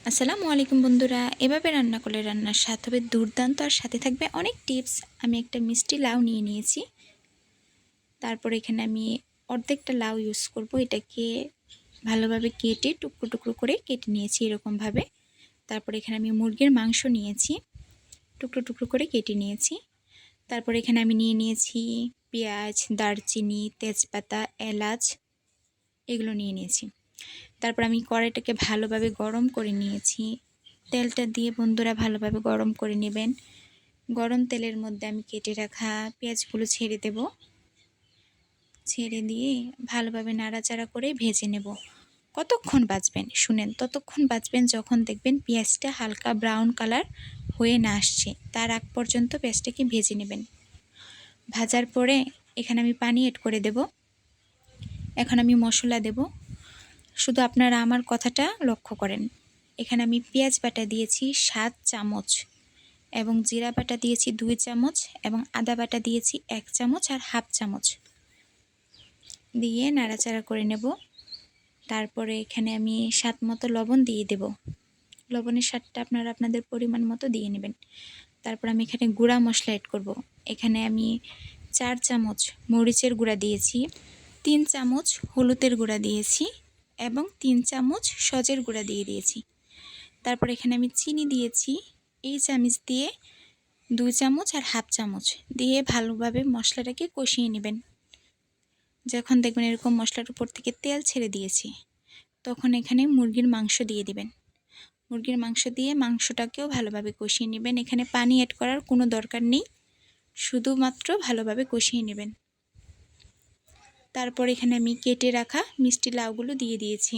আসসালামু আলাইকুম বন্ধুরা, এভাবে রান্না করলে রান্নার স্বাদ হবে দুর্দান্ত আর সাথে থাকবে অনেক টিপস। আমি একটা মিষ্টি লাউ নিয়ে নিয়েছি। তারপর এখানে আমি অর্ধেকটা লাউ ইউজ করব। এটাকে ভালোভাবে কেটে টুকরো টুকরো করে কেটে নিয়েছি এরকমভাবে। তারপর এখানে আমি মুরগির মাংস নিয়েছি, টুকরো টুকরো করে কেটে নিয়েছি। তারপর এখানে আমি নিয়ে নিয়েছি পেঁয়াজ, দারচিনি, তেজপাতা, এলাচ, এগুলো নিয়ে নিয়েছি। তারপর আমি কড়াইটাকে ভালোভাবে গরম করে নিয়েছি। তেলটা দিয়ে বন্ধুরা ভালোভাবে গরম করে নেবেন। গরম তেলের মধ্যে আমি কেটে রাখা পেঁয়াজগুলো ছেড়ে দেব। ছেড়ে দিয়ে ভালোভাবে নাড়াচাড়া করে ভেজে নেব। কতক্ষণ ভাজবেন শুনেন, ততক্ষণ ভাজবেন যখন দেখবেন পেঁয়াজটা হালকা ব্রাউন কালার হয়ে না আসছে, তার আগ পর্যন্ত পেঁয়াজটাকে ভেজে নেবেন। ভাজার পরে এখানে আমি পানি অ্যাড করে দেব। এখন আমি মশলা দেব। শুধু আপনারা আমার কথাটা লক্ষ্য করেন। এখানে আমি পেঁয়াজ বাটা দিয়েছি 7 চামচ এবং জিরা বাটা দিয়েছি 2 চামচ এবং আদা বাটা দিয়েছি 1 চামচ আর হাফ চামচ দিয়ে নাড়াচাড়া করে নেব। তারপরে এখানে আমি স্বাদ মতো লবণ দিয়ে দেব। লবণের স্বাদটা আপনারা আপনাদের পরিমাণ মতো দিয়ে নেবেন। তারপর আমি এখানে গুঁড়া মশলা অ্যাড করব। এখানে আমি 4 চামচ মরিচের গুঁড়া দিয়েছি, 3 চামচ হলুদের গুঁড়া দিয়েছি এবং 3 চামচ সজের গুঁড়া দিয়ে দিয়েছি। তারপর এখানে আমি চিনি দিয়েছি এই চামচ দিয়ে 2 চামচ আর হাফ চামচ দিয়ে ভালোভাবে মশলাটাকে কষিয়ে নেবেন। যখন দেখবেন এরকম মশলার উপর থেকে তেল ছেড়ে দিয়েছি, তখন এখানে মুরগির মাংস দিয়ে দিবেন। মুরগির মাংস দিয়ে মাংসটাকেও ভালোভাবে কষিয়ে নেবেন। এখানে পানি অ্যাড করার কোনো দরকার নেই, শুধুমাত্র ভালোভাবে কষিয়ে নেবেন। তারপর এখানে আমি কেটে রাখা মিষ্টি লাউগুলো দিয়ে দিয়েছি।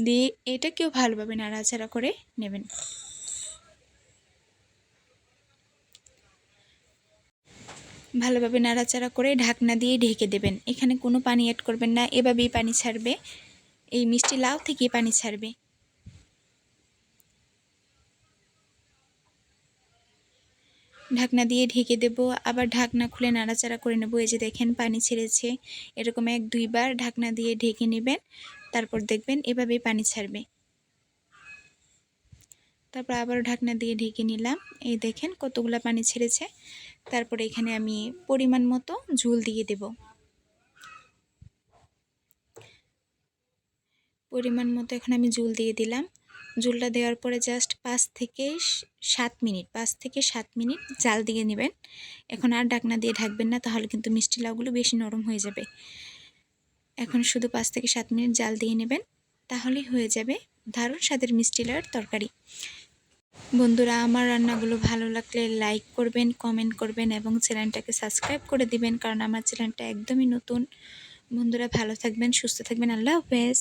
দিয়ে এটাকেও ভালোভাবে নাড়াচাড়া করে নেবেন। ভালোভাবে নাড়াচাড়া করে ঢাকনা দিয়ে ঢেকে দেবেন। এখানে কোনো পানি অ্যাড করবেন না, এভাবেই পানি ছাড়বে, এই মিষ্টি লাউ থেকেই পানি ছাড়বে। ঢাকনা দিয়ে ঢেকে দেব, আবার ঢাকনা খুলে নাড়াচাড়া করে নেব। এই যে দেখেন পানি ছেড়েছে, এরকম 1-2 বার ঢাকনা দিয়ে ঢেকে নেবেন। তারপর দেখবেন এভাবেই পানি ছাড়বে। তারপর আবার ঢাকনা দিয়ে ঢেকে নিলাম। এই দেখেন কতগুলা পানি ছেড়েছে। তারপরে এখানে আমি পরিমাণ মতো ঝোল দিয়ে দেব। পরিমাণ মতো এখন আমি ঝোল দিয়ে দিলাম। ঝোলটা দেওয়ার পরে জাস্ট 5 থেকে 7 মিনিট জাল দিয়ে নেবেন। এখন আর ঢাকনা দিয়ে ঢাকবেন না, তাহলে কিন্তু মিষ্টি লাউগুলো বেশি নরম হয়ে যাবে। এখন শুধু 5 থেকে 7 মিনিট জাল দিয়ে নেবেন, তাহলেই হয়ে যাবে দারুণ স্বাদের মিষ্টি লাউয়ের তরকারি। বন্ধুরা, আমার রান্নাগুলো ভালো লাগলে লাইক করবেন, কমেন্ট করবেন এবং চ্যানেলটাকে সাবস্ক্রাইব করে দিবেন, কারণ আমার চ্যানেলটা একদমই নতুন। বন্ধুরা ভালো থাকবেন, সুস্থ থাকবেন। আল্লাহ হাফেজ।